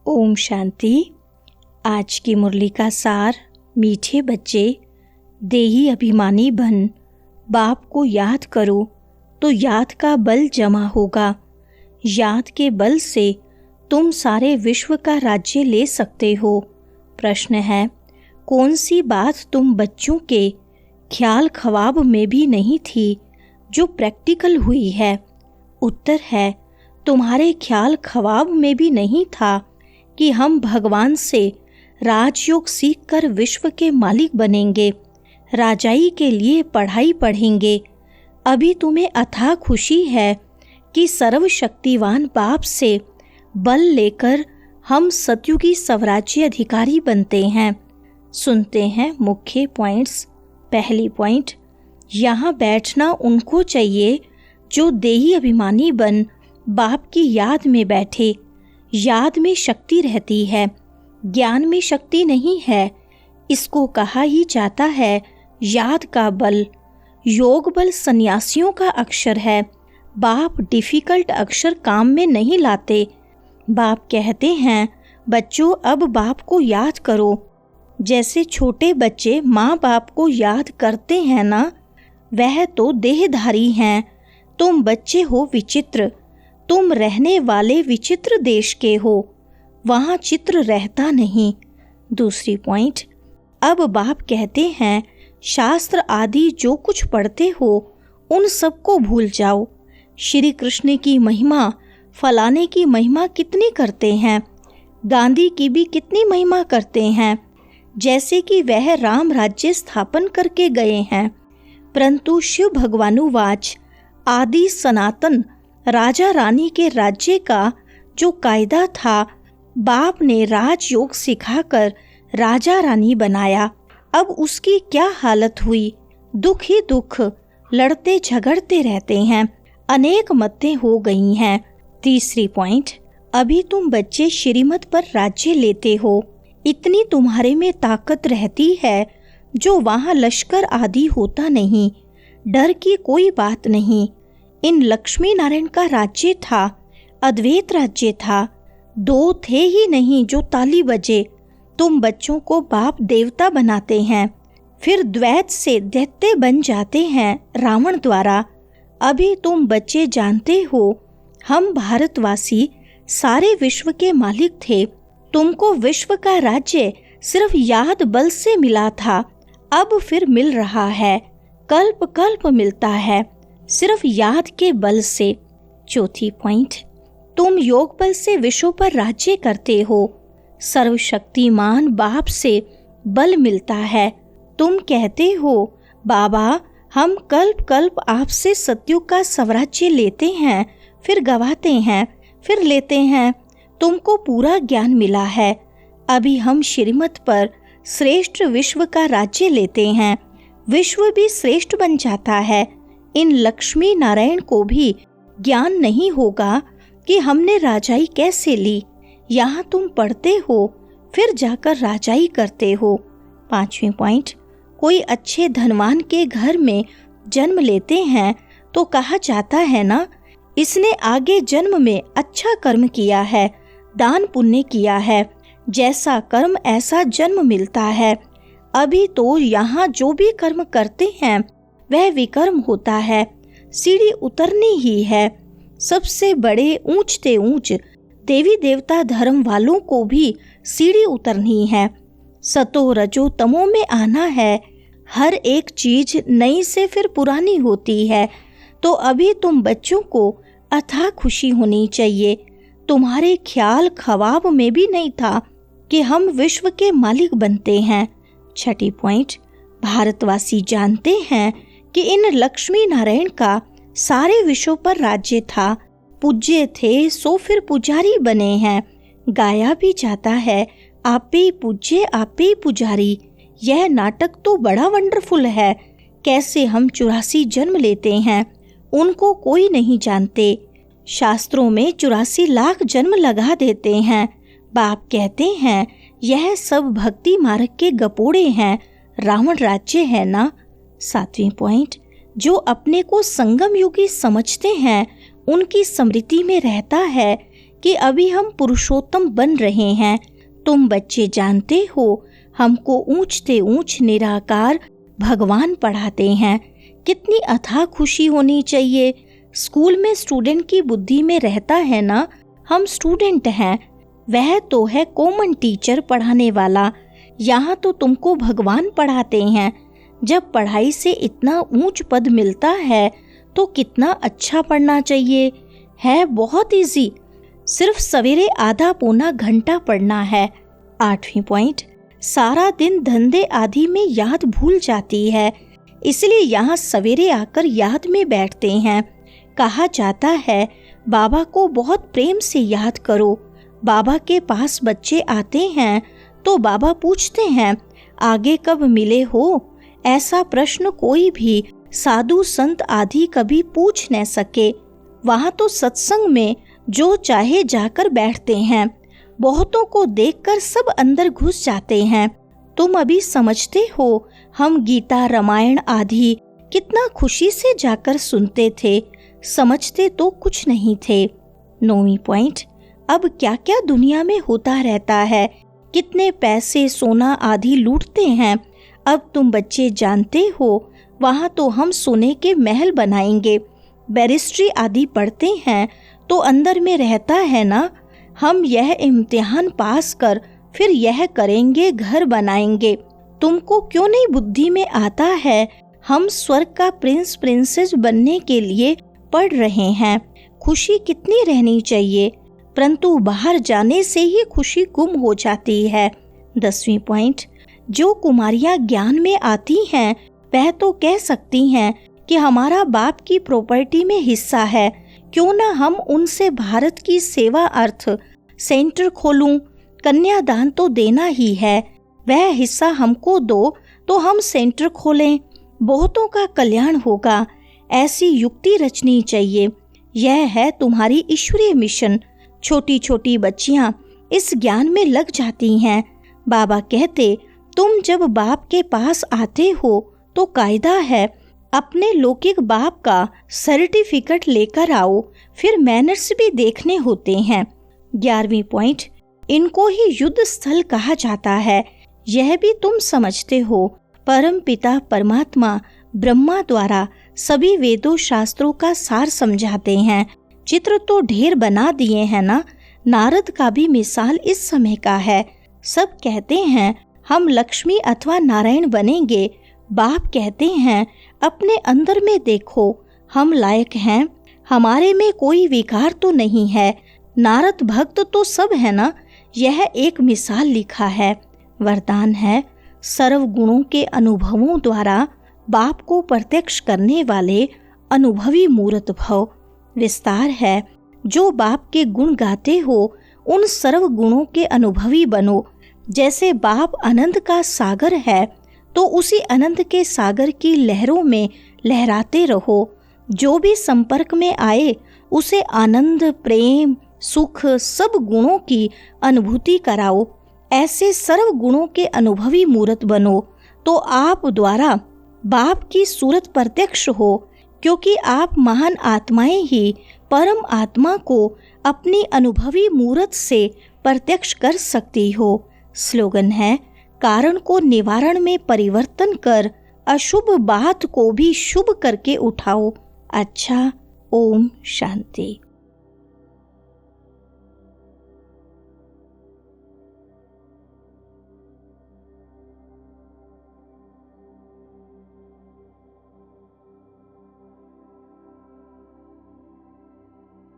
ओम शांति। आज की मुरली का सार। मीठे बच्चे, देही अभिमानी बन, बाप को याद करो तो याद का बल जमा होगा। याद के बल से तुम सारे विश्व का राज्य ले सकते हो। प्रश्न है, कौन सी बात तुम बच्चों के ख्याल ख्वाब में भी नहीं थी जो प्रैक्टिकल हुई है? उत्तर है, तुम्हारे ख्याल ख्वाब में भी नहीं था कि हम भगवान से राजयोग सीखकर विश्व के मालिक बनेंगे, राजाई के लिए पढ़ाई पढ़ेंगे। अभी तुम्हें अथाह खुशी है कि सर्वशक्तिवान बाप से बल लेकर हम सतयुगी स्वराज्य अधिकारी बनते हैं। सुनते हैं मुख्य पॉइंट्स। पहली पॉइंट, यहाँ बैठना उनको चाहिए जो देही अभिमानी बन बाप की याद में बैठे। याद में शक्ति रहती है, ज्ञान में शक्ति नहीं है। इसको कहा ही जाता है याद का बल। योग बल सन्यासियों का अक्षर है। बाप डिफिकल्ट अक्षर काम में नहीं लाते। बाप कहते हैं, बच्चों अब बाप को याद करो। जैसे छोटे बच्चे माँ बाप को याद करते हैं ना, वह तो देहधारी हैं। तुम बच्चे हो विचित्र। तुम रहने वाले विचित्र देश के हो, वहाँ चित्र रहता नहीं। दूसरी पॉइंट, अब बाप कहते हैं शास्त्र आदि जो कुछ पढ़ते हो उन सबको भूल जाओ। श्री कृष्ण की महिमा, फलाने की महिमा कितनी करते हैं, गांधी की भी कितनी महिमा करते हैं, जैसे कि वह राम राज्य स्थापन करके गए हैं। परंतु शिव भगवानुवाच आदि सनातन राजा रानी के राज्य का जो कायदा था, बाप ने राजयोग सिखाकर राजा रानी बनाया। अब उसकी क्या हालत हुई? दुख ही दुख, लड़ते झगड़ते रहते हैं, अनेक मतें हो गई हैं। तीसरी पॉइंट, अभी तुम बच्चे श्रीमत पर राज्य लेते हो। इतनी तुम्हारे में ताकत रहती है जो वहाँ लश्कर आदि होता नहीं। डर की कोई बात नहीं। इन लक्ष्मी नारायण का राज्य था, अद्वैत राज्य था। दो थे ही नहीं जो ताली बजे। तुम बच्चों को बाप देवता बनाते हैं, फिर द्वैत से दैत्य बन जाते हैं रावण द्वारा। अभी तुम बच्चे जानते हो हम भारतवासी सारे विश्व के मालिक थे। तुमको विश्व का राज्य सिर्फ याद बल से मिला था, अब फिर मिल रहा है, कल्प कल्प मिलता है, सिर्फ याद के बल से। चौथी पॉइंट, तुम योग बल से विश्व पर राज्य करते हो। सर्वशक्तिमान बाप से बल मिलता है। तुम कहते हो बाबा हम कल्प कल्प आपसे सतयुग का स्वराज्य लेते हैं, फिर गवाते हैं, फिर लेते हैं। तुमको पूरा ज्ञान मिला है। अभी हम श्रीमत पर श्रेष्ठ विश्व का राज्य लेते हैं। विश्व भी श्रेष्ठ बन जाता है। इन लक्ष्मी नारायण को भी ज्ञान नहीं होगा कि हमने राजाई कैसे ली। यहाँ तुम पढ़ते हो, फिर जाकर राजाई करते हो। पांचवी पॉइंट, कोई अच्छे धनवान के घर में जन्म लेते हैं तो कहा जाता है ना, इसने आगे जन्म में अच्छा कर्म किया है, दान पुण्य किया है, जैसा कर्म ऐसा जन्म मिलता है। अभी तो यहाँ जो भी कर्म करते हैं वह विकर्म होता है। सीढ़ी उतरनी ही है। सबसे बड़े ऊंचते ऊंच देवी देवता धर्म वालों को भी सीढ़ी उतरनी है। सतो रजो तमो में आना है। हर एक चीज नई से फिर पुरानी होती है। तो अभी तुम बच्चों को अथाह खुशी होनी चाहिए। तुम्हारे ख्याल ख्वाब में भी नहीं था कि हम विश्व के मालिक बनते हैं। छठी पॉइंट, भारतवासी जानते हैं कि इन लक्ष्मी नारायण का सारे विश्व पर राज्य था। पूज्य थे सो फिर पुजारी बने हैं। गाया भी जाता है आपे पूज्य आपे पुजारी। यह नाटक तो बड़ा वंडरफुल है। कैसे हम 84 जन्म लेते हैं, उनको कोई नहीं जानते। शास्त्रों में 84 लाख जन्म लगा देते हैं। बाप कहते हैं यह सब भक्ति मार्ग के गपोड़े हैं, रावण राज्य है ना। सातवीं पॉइंट, जो अपने को संगम युगी समझते हैं उनकी स्मृति में रहता है कि अभी हम पुरुषोत्तम बन रहे हैं। तुम बच्चे जानते हो हमको ऊंचते ऊंच निराकार भगवान पढ़ाते हैं। कितनी अथाह खुशी होनी चाहिए। स्कूल में स्टूडेंट की बुद्धि में रहता है ना, हम स्टूडेंट हैं, वह तो है कॉमन टीचर पढ़ाने वाला। यहाँ तो तुमको भगवान पढ़ाते हैं। जब पढ़ाई से इतना ऊंच पद मिलता है तो कितना अच्छा पढ़ना चाहिए। है बहुत इजी, सिर्फ सवेरे आधा पौना घंटा पढ़ना है। 8वीं पॉइंट, सारा दिन धंधे आदि में याद भूल जाती है, इसलिए यहाँ सवेरे आकर याद में बैठते हैं। कहा जाता है बाबा को बहुत प्रेम से याद करो। बाबा के पास बच्चे आते हैं तो बाबा पूछते हैं आगे कब मिले हो। ऐसा प्रश्न कोई भी साधु संत आदि कभी पूछ न सके। वहाँ तो सत्संग में जो चाहे जाकर बैठते हैं। बहुतों को देखकर सब अंदर घुस जाते हैं। तुम अभी समझते हो हम गीता रामायण आदि कितना खुशी से जाकर सुनते थे, समझते तो कुछ नहीं थे। 9वीं पॉइंट, अब क्या क्या दुनिया में होता रहता है, कितने पैसे सोना आदि लूटते हैं। अब तुम बच्चे जानते हो वहाँ तो हम सोने के महल बनाएंगे। बैरिस्ट्री आदि पढ़ते हैं तो अंदर में रहता है ना, हम यह इम्तिहान पास कर फिर यह करेंगे, घर बनाएंगे। तुमको क्यों नहीं बुद्धि में आता है हम स्वर्ग का प्रिंस प्रिंसेस बनने के लिए पढ़ रहे हैं। खुशी कितनी रहनी चाहिए, परंतु बाहर जाने से ही खुशी गुम हो जाती है। 10वीं पॉइंट, जो कुमारियां ज्ञान में आती हैं वह तो कह सकती हैं कि हमारा बाप की प्रॉपर्टी में हिस्सा है, क्यों ना हम उनसे भारत की सेवा अर्थ सेंटर खोलूं। कन्यादान तो देना ही है, वह हिस्सा हमको दो तो हम सेंटर खोलें, बहुतों का कल्याण होगा। ऐसी युक्ति रचनी चाहिए। यह है तुम्हारी ईश्वरीय मिशन। छोटी छोटी बच्चियां इस ज्ञान में लग जाती हैं। बाबा कहते तुम जब बाप के पास आते हो तो कायदा है अपने लौकिक बाप का सर्टिफिकेट लेकर आओ, फिर मैनर्स भी देखने होते हैं। 11वीं पॉइंट, इनको ही युद्ध स्थल कहा जाता है। यह भी तुम समझते हो परम पिता परमात्मा ब्रह्मा द्वारा सभी वेदों शास्त्रों का सार समझाते हैं। चित्र तो ढेर बना दिए हैं ना। नारद का भी मिसाल इस समय का है। सब कहते हैं हम लक्ष्मी अथवा नारायण बनेंगे। बाप कहते हैं अपने अंदर में देखो, हम लायक हैं, हमारे में कोई विकार तो नहीं है। नारद भक्त तो सब है ना। यह एक मिसाल लिखा है। वरदान है सर्व गुणों के अनुभवों द्वारा बाप को प्रत्यक्ष करने वाले अनुभवी मूर्त भव। विस्तार है जो बाप के गुण गाते हो उन सर्व गुणों के अनुभवी बनो। जैसे बाप आनंद का सागर है तो उसी आनंद के सागर की लहरों में लहराते रहो। जो भी संपर्क में आए उसे आनंद, प्रेम, सुख सब गुणों की अनुभूति कराओ। ऐसे सर्व गुणों के अनुभवी मूर्त बनो तो आप द्वारा बाप की सूरत प्रत्यक्ष हो, क्योंकि आप महान आत्माएं ही परम आत्मा को अपनी अनुभवी मूर्त से प्रत्यक्ष कर सकती हो। स्लोगन है कारण को निवारण में परिवर्तन कर अशुभ बात को भी शुभ करके उठाओ। अच्छा, ओम शांति।